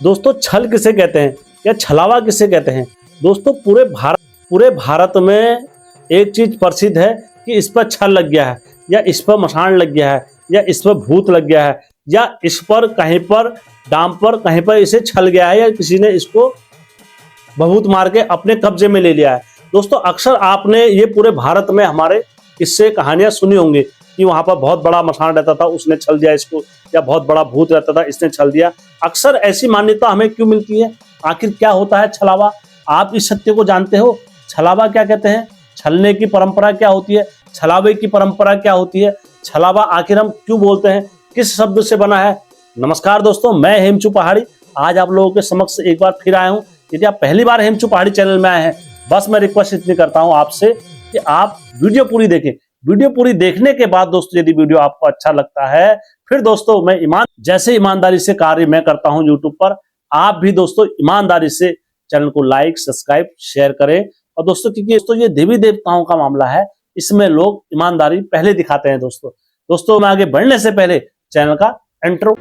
दोस्तों छल किसे कहते हैं या छलावा किसे कहते हैं? दोस्तों पूरे भारत में एक चीज प्रसिद्ध है कि इस पर छल लग गया है, या इस पर मसान लग गया है, या इस पर भूत लग गया है, या इस पर कहीं पर दाम पर कहीं पर इसे छल गया है, या किसी ने इसको भभूत मार के अपने कब्जे में ले लिया है। दोस्तों अक्सर आपने ये पूरे भारत में हमारे किस्से कहानियां सुनी होंगी कि वहां पर बहुत बड़ा मसान रहता था, उसने छल दिया इसको, या बहुत बड़ा भूत रहता था, इसने छल दिया। अक्सर ऐसी मान्यता हमें क्यों मिलती है? आखिर क्या होता है छलावा? आप इस सत्य को जानते हो? छलावा क्या कहते हैं? छलने की परंपरा क्या होती है? छलावे की परंपरा क्या होती है? छलावा आखिर हम क्यों बोलते हैं? किस शब्द से बना है? नमस्कार दोस्तों, मैं हेमचू पहाड़ी आज आप लोगों के समक्ष एक बार फिर आया हूं। यदि आप पहली बार हेमचू पहाड़ी चैनल में आए हैं, बस मैं रिक्वेस्ट इतनी करता हूं आपसे कि आप वीडियो पूरी देखें। वीडियो पूरी देखने के बाद दोस्तों यदि वीडियो आपको अच्छा लगता है, फिर दोस्तों मैं जैसे ईमानदारी से कार्य मैं करता हूं यूट्यूब पर, आप भी दोस्तों ईमानदारी से चैनल को लाइक, सब्सक्राइब, शेयर करें। और दोस्तों क्योंकि दोस्तों ये देवी देवताओं का मामला है, इसमें लोग ईमानदारी पहले दिखाते हैं। दोस्तों मैं आगे बढ़ने से पहले चैनल का इंट्रो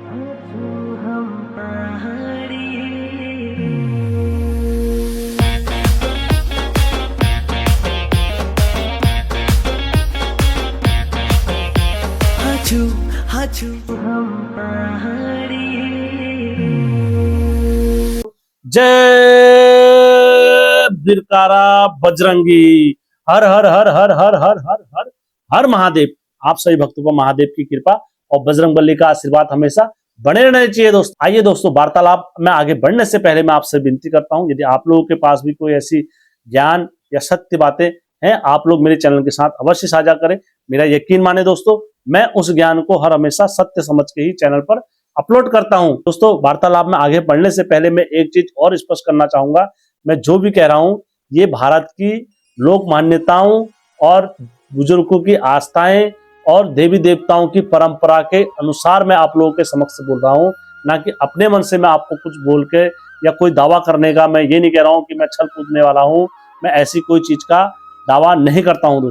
जय बिरकारा बजरंगी, हर हर हर हर हर हर हर हर हर महादेव। आप सभी भक्तों पर महादेव की कृपा और बजरंगबली का आशीर्वाद हमेशा बने रहने चाहिए। दोस्तों आइए दोस्तों वार्तालाप में आगे बढ़ने से पहले मैं आपसे विनती करता हूं, यदि आप लोगों के पास भी कोई ऐसी ज्ञान या सत्य बातें हैं, आप लोग मेरे चैनल के साथ अवश्य साझा करें। मेरा यकीन माने दोस्तों, मैं उस ज्ञान को हर हमेशा सत्य समझ के ही चैनल पर अपलोड करता हूं। दोस्तों वार्तालाप में आगे बढ़ने से पहले मैं एक चीज और स्पष्ट करना चाहूंगा, मैं जो भी कह रहा हूं ये भारत की लोक मान्यताओं और बुजुर्गों की आस्थाएं और देवी देवताओं की परंपरा के अनुसार मैं आप लोगों के समक्ष बोल रहा हूं, ना कि अपने मन से मैं आपको कुछ बोल के या कोई दावा करने का। मैं ये नहीं कह रहा हूं कि मैं छल कूदने वाला हूं, मैं ऐसी कोई चीज का दावा नहीं करता हूं।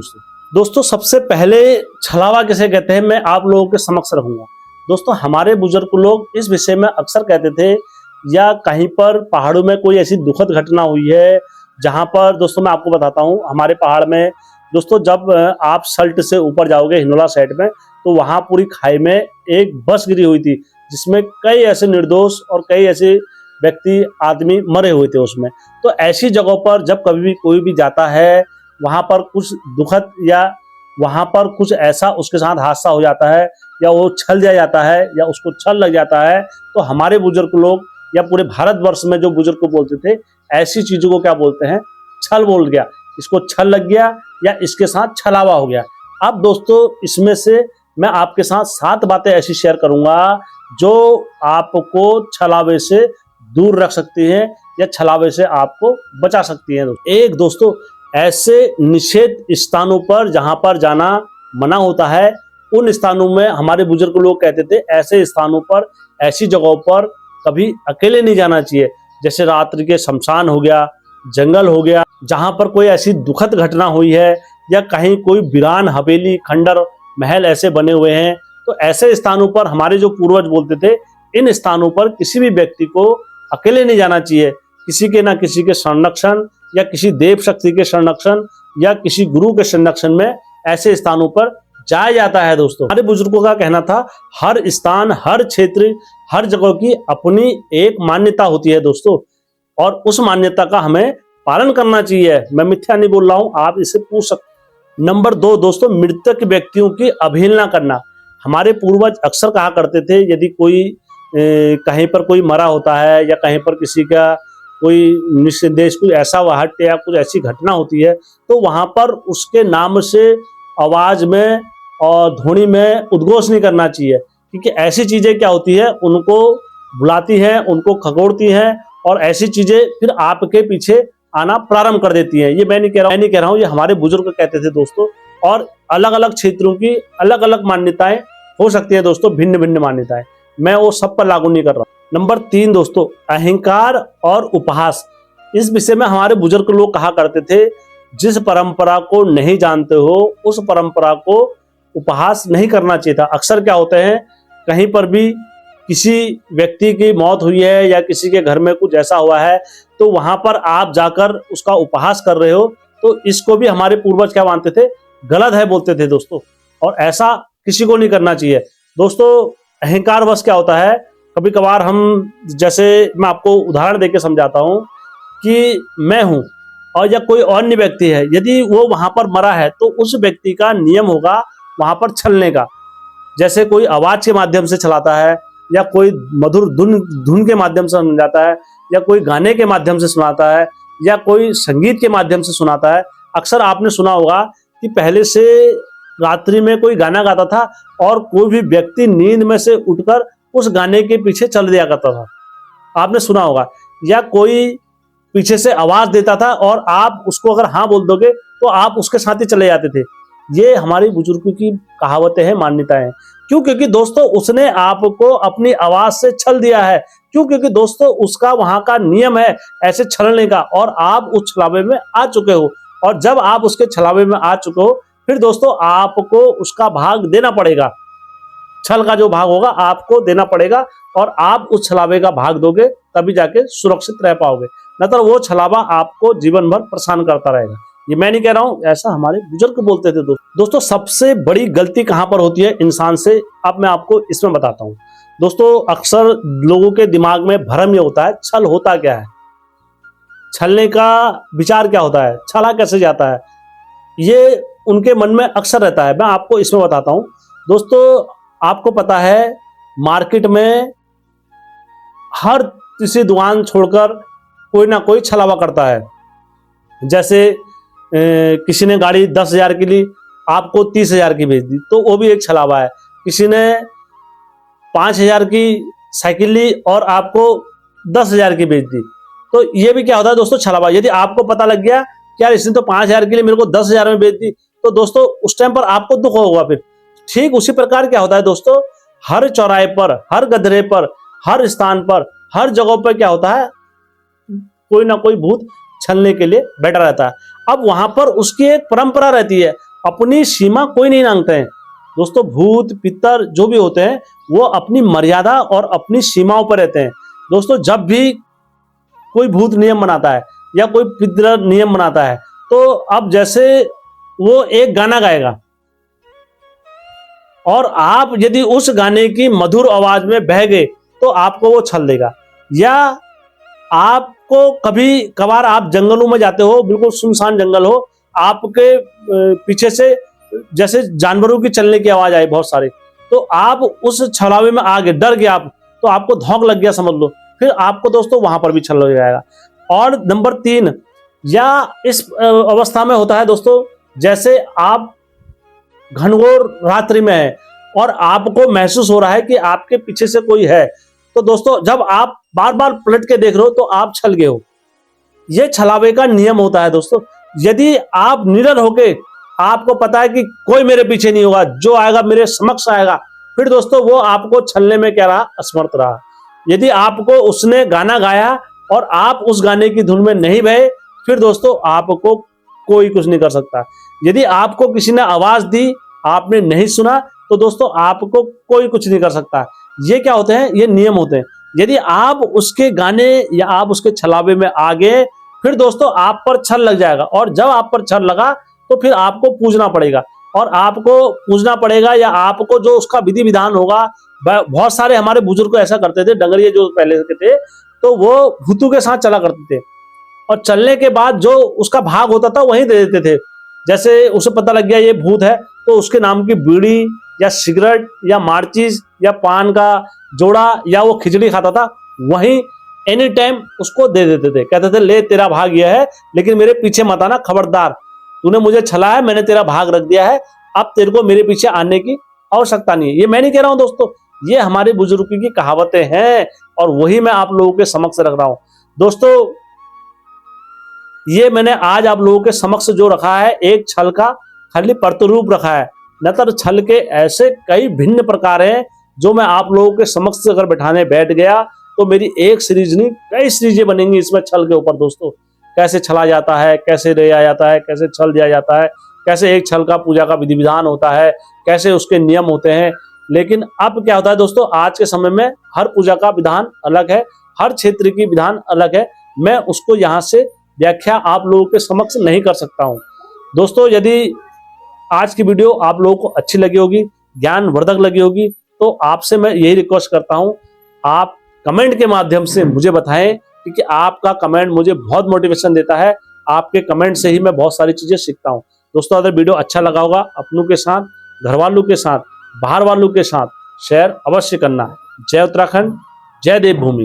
दोस्तों सबसे पहले छलावा किसे कहते हैं मैं आप लोगों के समक्ष रखूंगा। दोस्तों हमारे बुजुर्ग लोग इस विषय में अक्सर कहते थे, या कहीं पर पहाड़ों में कोई ऐसी दुखद घटना हुई है जहां पर दोस्तों मैं आपको बताता हूं, हमारे पहाड़ में दोस्तों जब आप सल्ट से ऊपर जाओगे हिंडोला साइड में, तो वहां पूरी खाई में एक बस गिरी हुई थी जिसमें कई ऐसे निर्दोष और कई ऐसे व्यक्ति आदमी मरे हुए थे उसमें। तो ऐसी जगहों पर जब कभी भी कोई भी जाता है, वहां पर कुछ दुखद या वहां पर कुछ ऐसा उसके साथ हादसा हो जाता है, या वो छल दिया जाता है, या उसको छल लग जाता है, तो हमारे बुजुर्ग लोग या पूरे भारतवर्ष में जो बुजुर्ग को बोलते थे, ऐसी चीजों को क्या बोलते हैं? छल बोल गया, इसको छल लग गया, या इसके साथ छलावा हो गया। अब दोस्तों इसमें से मैं आपके साथ 7 बातें ऐसी शेयर करूंगा जो आपको छलावे से दूर रख सकती हैं या छलावे से आपको बचा सकती हैं। एक दोस्तों ऐसे निषेध स्थानों पर जहां पर जाना मना होता है, उन स्थानों में हमारे बुजुर्ग लोग कहते थे ऐसे स्थानों पर, ऐसी जगहों पर कभी अकेले नहीं जाना चाहिए। जैसे रात्रि के शमशान हो गया, जंगल हो गया, जहां पर कोई ऐसी दुखद घटना हुई है, या कहीं कोई वीरान हवेली, खंडर, महल ऐसे बने हुए हैं, तो ऐसे स्थानों पर हमारे जो पूर्वज बोलते थे, इन स्थानों पर किसी भी व्यक्ति को अकेले नहीं जाना चाहिए। किसी के ना किसी के संरक्षण, या किसी देव शक्ति के संरक्षण, या किसी गुरु के संरक्षण में ऐसे स्थानों पर जाया जाता है। दोस्तों हमारे बुजुर्गों का कहना था, हर स्थान, हर क्षेत्र, हर जगह की अपनी एक मान्यता होती है दोस्तों, और उस मान्यता का हमें पालन करना चाहिए। मैं मिथ्या नहीं बोल रहा हूं, आप इसे पूछ सकते। नंबर 2 दोस्तों, मृतक व्यक्तियों की अवहेलना करना। हमारे पूर्वज अक्सर कहा करते थे, यदि कोई कहीं पर कोई मरा होता है, या कहीं पर किसी का कोई निषेध कोई ऐसा वाहट या कुछ ऐसी घटना होती है, तो वहां पर उसके नाम से आवाज में और ध्वनि में उद्घोष नहीं करना चाहिए, क्योंकि ऐसी चीजें क्या होती है, उनको बुलाती हैं, उनको खगोड़ती हैं, और ऐसी चीजें फिर आपके पीछे आना प्रारंभ कर देती हैं। ये मैं नहीं कह रहा हूँ, ये हमारे बुजुर्ग कहते थे दोस्तों। और अलग अलग क्षेत्रों की अलग अलग मान्यताएं हो सकती है दोस्तों, भिन्न भिन्न मान्यताएं, मैं वो सब पर लागू नहीं कर रहा। नंबर 3 दोस्तों, अहंकार और उपहास। इस विषय में हमारे बुजुर्ग लोग कहा करते थे, जिस परंपरा को नहीं जानते हो उस परंपरा को उपहास नहीं करना चाहिए था। अक्सर क्या होते हैं, कहीं पर भी किसी व्यक्ति की मौत हुई है या किसी के घर में कुछ ऐसा हुआ है, तो वहां पर आप जाकर उसका उपहास कर रहे हो, तो इसको भी हमारे पूर्वज क्या मानते थे, गलत है बोलते थे दोस्तों। और ऐसा किसी को नहीं करना चाहिए दोस्तों। अहंकार वश क्या होता है, कभी कभार हम, जैसे मैं आपको उदाहरण देके समझाता हूं कि मैं हूं और या कोई अन्य व्यक्ति है, यदि वो वहां पर मरा है तो उस व्यक्ति का नियम होगा वहां पर छलने का। जैसे कोई आवाज के माध्यम से छलाता है, या कोई मधुर धुन धुन के माध्यम से समझाता है, या कोई गाने के माध्यम से सुनाता है, या कोई संगीत के माध्यम से सुनाता है। अक्सर आपने सुना होगा कि पहले से रात्रि में कोई गाना गाता था और कोई भी व्यक्ति नींद में से उठकर उस गाने के पीछे चल दिया करता था, आपने सुना होगा। या कोई पीछे से आवाज देता था और आप उसको अगर हाँ बोल दोगे तो आप उसके साथ ही चले जाते थे। ये हमारी बुजुर्गों की कहावतें हैं, मान्यताएं हैं। क्यों? क्योंकि दोस्तों उसने आपको अपनी आवाज से छल दिया है। क्यों? क्योंकि दोस्तों उसका वहां का नियम है ऐसे छलने का, और आप उस छलावे में आ चुके हो। और जब आप उसके छलावे में आ चुके हो, फिर दोस्तों आपको उसका भाग देना पड़ेगा। छल का जो भाग होगा आपको देना पड़ेगा, और आप उस छलावे का भाग दोगे तभी जाके सुरक्षित रह पाओगे, नहीं तो वो छलावा आपको जीवन भर परेशान करता रहेगा। ये मैं नहीं कह रहा हूं, ऐसा हमारे बुजुर्ग बोलते थे। दोस्तों सबसे बड़ी गलती कहां पर होती है इंसान से, अब मैं आपको इसमें बताता हूं। दोस्तों अक्सर लोगों के दिमाग में भ्रम ये होता है, छल होता क्या है, छलने का विचार क्या होता है, छला कैसे जाता है, ये उनके मन में अक्सर रहता है। मैं आपको इसमें बताता हूं। दोस्तों आपको पता है मार्केट में हर किसी दुकान छोड़कर कोई ना कोई छलावा करता है। जैसे किसी ने गाड़ी 10,000 की ली, आपको 30,000 की बेच दी, तो वो भी एक छलावा है। किसी ने 5,000 की साइकिल ली और आपको 10,000 की बेच दी, तो ये भी क्या होता है दोस्तों, छलावा। यदि आपको पता लग गया कि यार इसने तो 5,000 के लिए मेरे को 10,000 में बेच दी, तो दोस्तों उस टाइम पर आपको दुख होगा। फिर ठीक उसी प्रकार क्या होता है दोस्तों, हर चौराहे पर, हर गधरे पर, हर स्थान पर, हर जगह पर क्या होता है, कोई ना कोई भूत छलने के लिए बैठा रहता है। अब वहां पर उसकी एक परंपरा रहती है, अपनी सीमा कोई नहीं नांगते हैं दोस्तों। भूत पितर जो भी होते हैं वो अपनी मर्यादा और अपनी सीमाओं पर रहते हैं दोस्तों। जब भी कोई भूत नियम बनाता है या कोई पितर नियम बनाता है, तो अब जैसे वो एक गाना गाएगा और आप यदि उस गाने की मधुर आवाज में बह गए तो आपको वो छल देगा। या आपको कभी कभार आप जंगलों में जाते हो, बिल्कुल सुनसान जंगल हो, आपके पीछे से जैसे जानवरों की चलने की आवाज आई बहुत सारी, तो आप उस छलावे में आ गए, डर गए आप, तो आपको धौंक लग गया समझ लो, फिर आपको दोस्तों वहां पर भी छल हो जाएगा। और नंबर 3, या इस अवस्था में होता है दोस्तों, जैसे आप घनघोर रात्रि में है और आपको महसूस हो रहा है कि आपके पीछे से कोई है, तो दोस्तों जब आप बार बार पलट के देख रहे हो तो आप छल गए हो। यह छलावे का नियम होता है दोस्तों। यदि आप निडर होके, आपको पता है कि कोई मेरे पीछे नहीं होगा, जो आएगा मेरे समक्ष आएगा, फिर दोस्तों वो आपको छलने में क्या रहा, असमर्थ रहा। यदि आपको उसने गाना गाया और आप उस गाने की धुन में नहीं बहे, फिर दोस्तों आपको कोई कुछ नहीं कर सकता। यदि आपको किसी ने आवाज दी, आपने नहीं सुना, तो दोस्तों आपको कोई कुछ नहीं कर सकता। ये क्या होते हैं, ये नियम होते हैं। यदि आप उसके गाने या आप उसके छलावे में आ गए, फिर दोस्तों आप पर छल लग जाएगा, और जब आप पर छल लगा तो फिर आपको पूजना पड़ेगा, और आपको पूजना पड़ेगा या आपको जो उसका विधि विधान होगा। बहुत सारे हमारे बुजुर्ग ऐसा करते थे, डंगरिये जो पहले के थे, तो वो भूतों के साथ चला करते थे, और चलने के बाद जो उसका भाग होता था वहीं दे देते थे। जैसे उसे पता लग गया ये भूत है, तो उसके नाम की बीड़ी या सिगरेट या मार्चिस या पान का जोड़ा या वो खिचड़ी खाता था, वहीं एनी टाइम उसको दे देते थे। कहते थे ले तेरा भाग यह है, लेकिन मेरे पीछे मत आना, खबरदार, तूने मुझे छला है, मैंने तेरा भाग रख दिया है, अब तेरे को मेरे पीछे आने की आवश्यकता नहीं है। ये मैं नहीं कह रहा हूं दोस्तों, ये हमारे बुजुर्गों की कहावतें हैं, और वही मैं आप लोगों के समक्ष रख रहा हूं दोस्तों। ये मैंने आज आप लोगों के समक्ष जो रखा है, एक छल का खाली प्रतिरूप रखा है, नतर छल के ऐसे कई भिन्न प्रकार हैं जो मैं आप लोगों के समक्ष अगर बैठाने बैठ गया तो मेरी एक सीरीज नहीं कई सीरीजें बनेंगी इसमें छल के ऊपर दोस्तों। कैसे छला जाता है, कैसे रेया जाता है, कैसे छल दिया जाता है, कैसे एक छल का पूजा का विधि विधान होता है, कैसे उसके नियम होते हैं, लेकिन अब क्या होता है दोस्तों, आज के समय में हर पूजा का विधान अलग है, हर क्षेत्र की विधान अलग है। मैं उसको यहाँ से व्याख्या आप लोगों के समक्ष नहीं कर सकता हूँ। दोस्तों यदि आज की वीडियो आप लोगों को अच्छी लगी होगी, ज्ञानवर्धक लगी होगी, तो आपसे मैं यही रिक्वेस्ट करता हूँ, आप कमेंट के माध्यम से मुझे बताएं, क्योंकि आपका कमेंट मुझे बहुत मोटिवेशन देता है। आपके कमेंट से ही मैं बहुत सारी चीजें सीखता हूँ। दोस्तों अगर वीडियो अच्छा लगा होगा, अपनों के साथ, घर वालों के साथ, बाहर वालों के साथ शेयर अवश्य करना है। जय उत्तराखंड, जय देवभूमि।